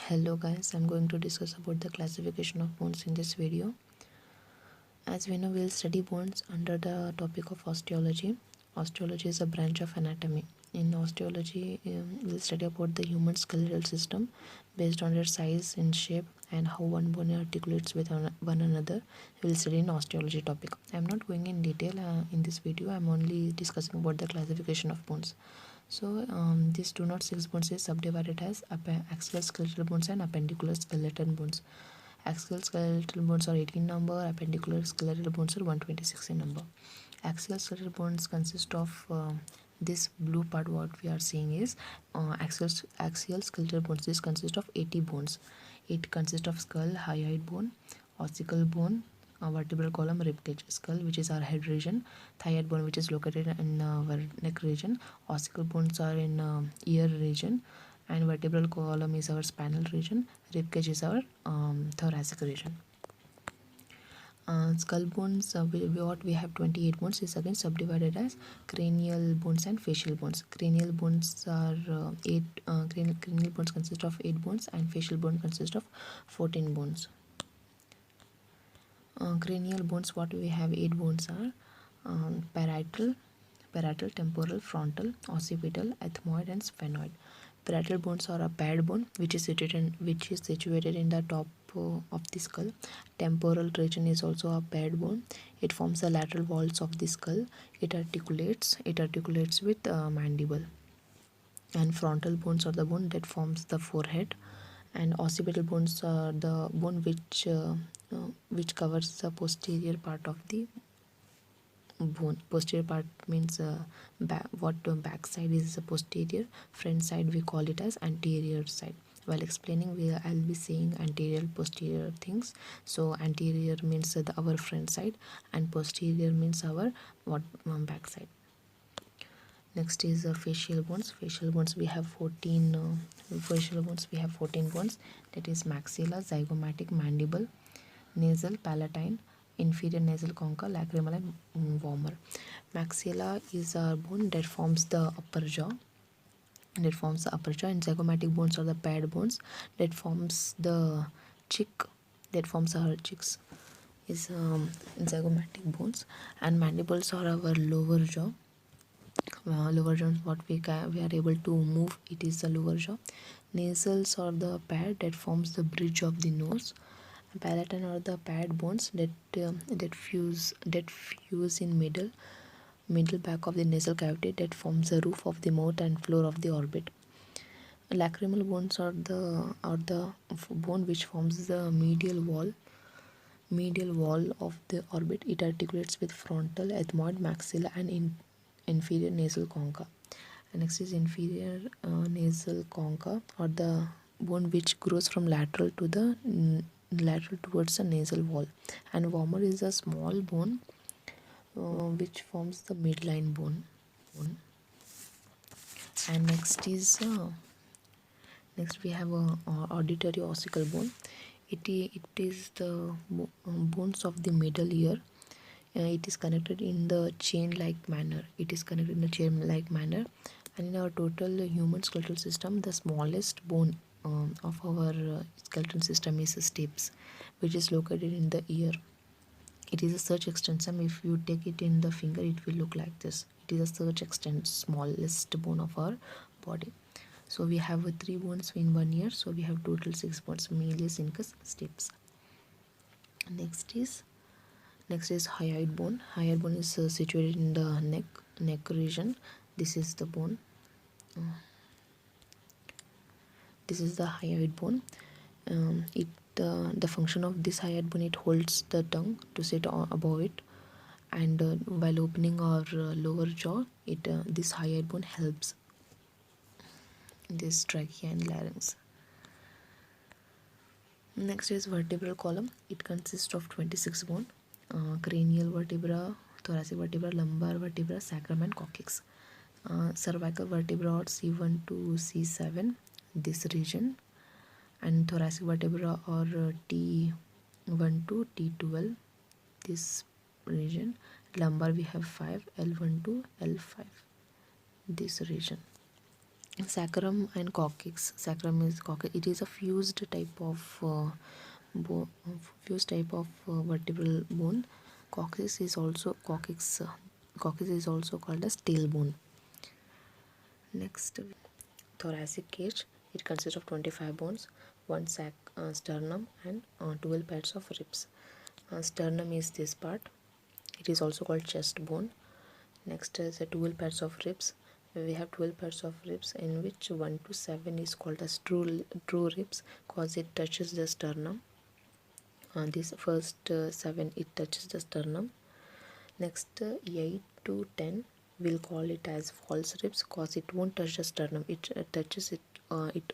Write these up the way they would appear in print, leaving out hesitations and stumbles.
Hello guys, I'm going to discuss about the classification of bones in this video. As we know, we'll study bones under the topic of osteology. Osteology is a branch of anatomy. In osteology, we'll study about the human skeletal system based on their size and shape and how one bone articulates with one another. We'll study in osteology topic. I'm not going in detail in this video. I'm only discussing about the classification of bones. So these 206 bones is subdivided as axial skeletal bones and appendicular skeletal bones. Axial skeletal bones are 18 number, appendicular skeletal bones are 126 in number. Axial skeletal bones consist of this blue part. What we are seeing is axial skeletal bones. This consists of 80 bones. It consists of skull, hyoid bone, ossicle bone, vertebral column, rib cage, skull, which is our head region, thyroid bone, which is located in our neck region, ossicle bones are in ear region, and vertebral column is our spinal region, rib cage is our thoracic region. Skull bones, what we have 28 bones, is again subdivided as cranial bones and facial bones. Cranial bones are cranial bones consist of 8 bones and facial bone consist of 14 bones. Cranial bones, what we have 8 bones are parietal, temporal, frontal, occipital, ethmoid, and sphenoid. Parietal bones are a paired bone which is situated in the top of the skull. Temporal region is also a paired bone. It forms the lateral walls of the skull. It articulates with mandible. And frontal bones are the bone that forms the forehead, and occipital bones are the bone which covers the posterior part of the bone. Posterior part means back side is the posterior, front side we call it as anterior side. While explaining, I'll be saying anterior posterior things. So anterior means our front side and posterior means our back side. Next is facial bones. Facial bones we have 14 bones, that is maxilla, zygomatic, mandible, nasal, palatine, inferior nasal concha, lacrimal, and vomer. Maxilla is a bone that forms the upper jaw. And zygomatic bones are the paired bones that forms the cheek, that forms our cheeks, is zygomatic bones. And mandibles are our lower jaw. Lower jaw, what we are able to move, it is the lower jaw. Nasals are the pad that forms the bridge of the nose. Palatine are the pad bones that fuse in middle back of the nasal cavity, that forms the roof of the mouth and floor of the orbit. Lacrimal bones are the bone which forms the medial wall of the orbit. It articulates with frontal, ethmoid, maxilla, and inferior nasal concha. And next is inferior nasal concha, or the bone which grows from lateral towards the nasal wall. And vomer is a small bone which forms the midline bone. And next we have a auditory ossicle bone. It is the bones of the middle ear. It is connected in the chain-like manner. And in our total human skeletal system, the smallest bone of our skeletal system is stapes, which is located in the ear. It is a search extensum. If you take it in the finger, it will look like this. It is a search extensum, smallest bone of our body. So we have 3 bones in one ear. So we have total 6 bones: malleus, incus, stapes. Next is hyoid bone. Hyoid bone is situated in the neck region. This is the bone. This is the hyoid bone. The function of this hyoid bone, it holds the tongue to sit above it, and while opening our lower jaw, this hyoid bone helps this trachea and larynx. Next is vertebral column. It consists of 26 bone: cranial vertebra, thoracic vertebra, lumbar vertebra, sacrum, and coccyx. Cervical vertebra are C1 to C7, this region, and thoracic vertebra are T1 to T12, this region. Lumbar we have 5, L1 to L5, this region. And next is sacrum. It consists of 26 bone: cranial vertebra, thoracic vertebra, lumbar vertebra, sacrum, and coccyx. Cervical vertebra are C1 to C7, this region, and thoracic vertebra are T1 to T12, this region. Lumbar we have 5, L1 to L5, this region. Sacrum and coccyx. Sacrum is coccyx. It is a fused type of vertebral bone. Coccyx is also coccyx is also called as tailbone. Next, thoracic cage. It consists of 25 bones, one sternum, and 12 pairs of ribs. Sternum is this part. It is also called chest bone. Next is 12 pairs of ribs. We have 12 pairs of ribs, in which 1 to 7 is called as true ribs, cause it touches the sternum. This first 7, it touches the sternum. Next 8 to 10, we'll call it as false ribs, cause it won't touch the sternum. It touches its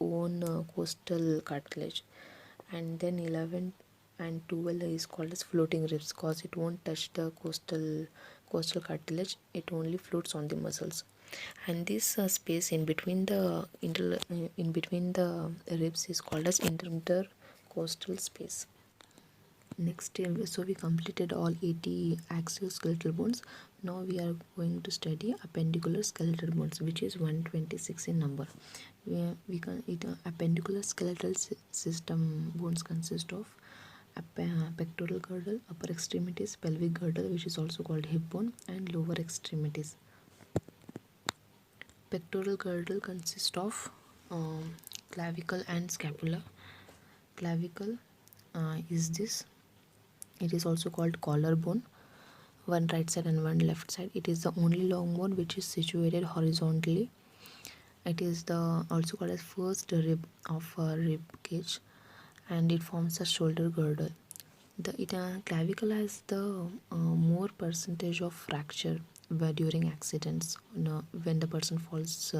own costal cartilage. And then 11 and 12 is called as floating ribs, cause it won't touch the costal cartilage. It only floats on the muscles. And this space in between the ribs is called as intercostal space. Next, so we completed all 80 axial skeletal bones. Now we are going to study appendicular skeletal bones, which is 126 in number. Appendicular skeletal system bones consist of pectoral girdle, upper extremities, pelvic girdle, which is also called hip bone, and lower extremities. Pectoral girdle consists of clavicle and scapula. Clavicle is this. It is also called collarbone, one right side and one left side. It is the only long bone which is situated horizontally. It is also called as first rib of a rib cage, and it forms a shoulder girdle. The clavicle has the more percentage of fracture during accidents. When the person falls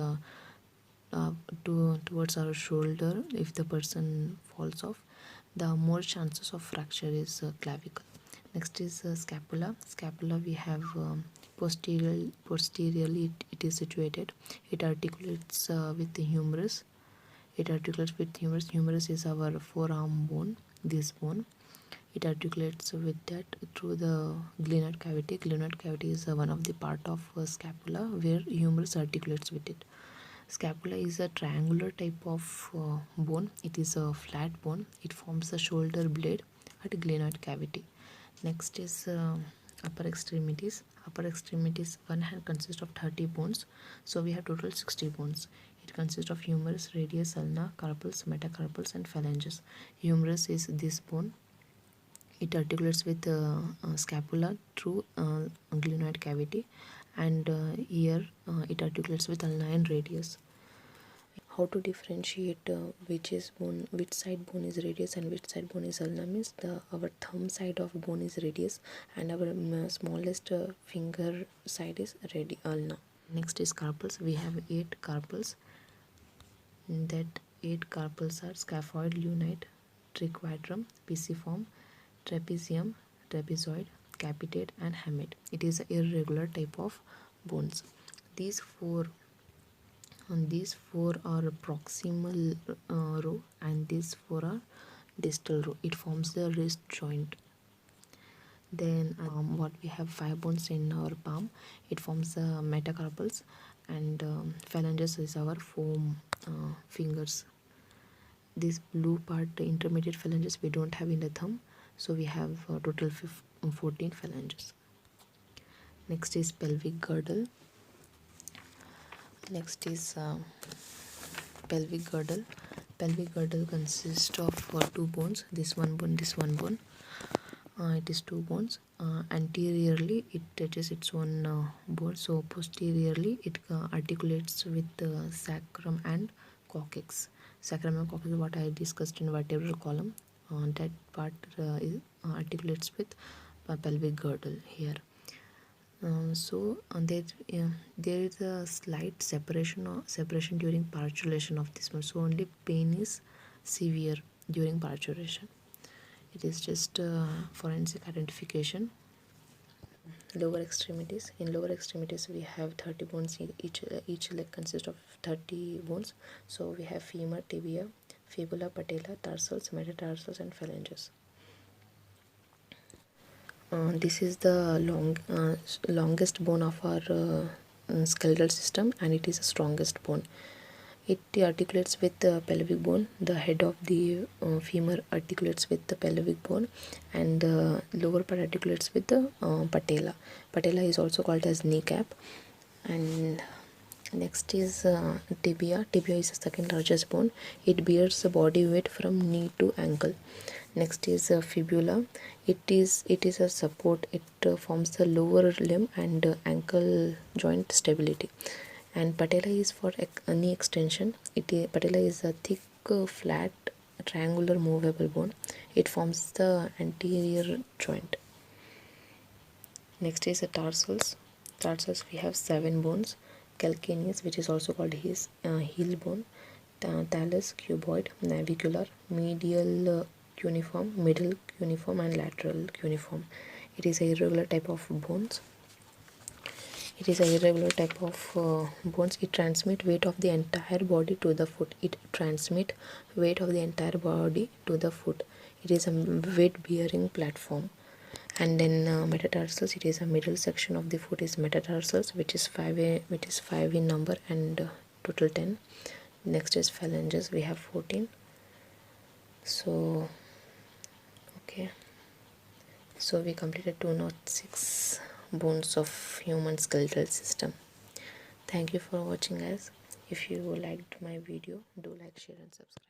towards our shoulder, if the person falls off, the more chances of fracture is clavicle. Next is scapula. Scapula we have posteriorly it is situated. It articulates with the humerus. Humerus is our forearm bone, this bone. It articulates with that through the glenoid cavity. Glenoid cavity is one of the part of scapula where humerus articulates with it. Scapula is a triangular type of bone. It is a flat bone. It forms a shoulder blade at glenoid cavity. Next is upper extremities. Upper extremities, one hand consists of 30 bones. So we have total 60 bones. It consists of humerus, radius, ulna, carpals, metacarpals, and phalanges. Humerus is this bone. It articulates with scapula through glenoid cavity, and here it articulates with ulna and radius. How to differentiate which side bone is radius and which side bone is ulna means our thumb side of bone is radius and our smallest finger side is ulna. Next is carpals. We have 8 carpals. That 8 carpals are scaphoid, lunate, triquetrum, pisiform, trapezium, trapezoid, capitate, and hamate. It is an irregular type of bones. These four are proximal row, and these 4 are distal row. It forms the wrist joint. Then what we have 5 bones in our palm. It forms the metacarpals, and phalanges is our foam fingers. This blue part, the intermediate phalanges, we don't have in the thumb, so we have total 14 phalanges. Next is pelvic girdle. Next is pelvic girdle. Pelvic girdle consists of 2 bones. This one bone. It is 2 bones. Anteriorly, it touches its own bone. So posteriorly, it articulates with the sacrum and coccyx. Sacrum and coccyx, what I discussed in vertebral column. That part articulates with pelvic girdle here. There is a slight separation during parturition of this one. So only pain is severe during parturition. It is just forensic identification. Lower extremities. In lower extremities, we have 30 bones. Each leg consists of 30 bones. So we have femur, tibia, fibula, patella, tarsals, metatarsals, and phalanges. This is the longest bone of our skeletal system, and it is the strongest bone. It articulates with the pelvic bone. The head of the femur articulates with the pelvic bone, and the lower part articulates with the patella. Patella is also called as kneecap. And next is tibia. Tibia is the second largest bone. It bears the body weight from knee to ankle. Next is fibula. It is a support. It forms the lower limb and ankle joint stability. And patella is for knee extension. Patella is a thick, flat, triangular movable bone. It forms the anterior joint. Next is the tarsals. Tarsals, we have 7 bones. Calcaneus, which is also called his heel bone. Thallus, cuboid, navicular, medial cuneiform, middle cuneiform, and lateral cuneiform. It is a irregular type of bones. It is a irregular type of bones. It transmit weight of the entire body to the foot. It transmit weight of the entire body to the foot. It is a weight bearing platform. And then metatarsals, it is a middle section of the foot is metatarsals, which is 5 in number, and total 10. Next is phalanges, we have 14. So okay, so we completed 206 bones of human skeletal system. Thank you for watching, guys. If you liked my video, do like, share and subscribe.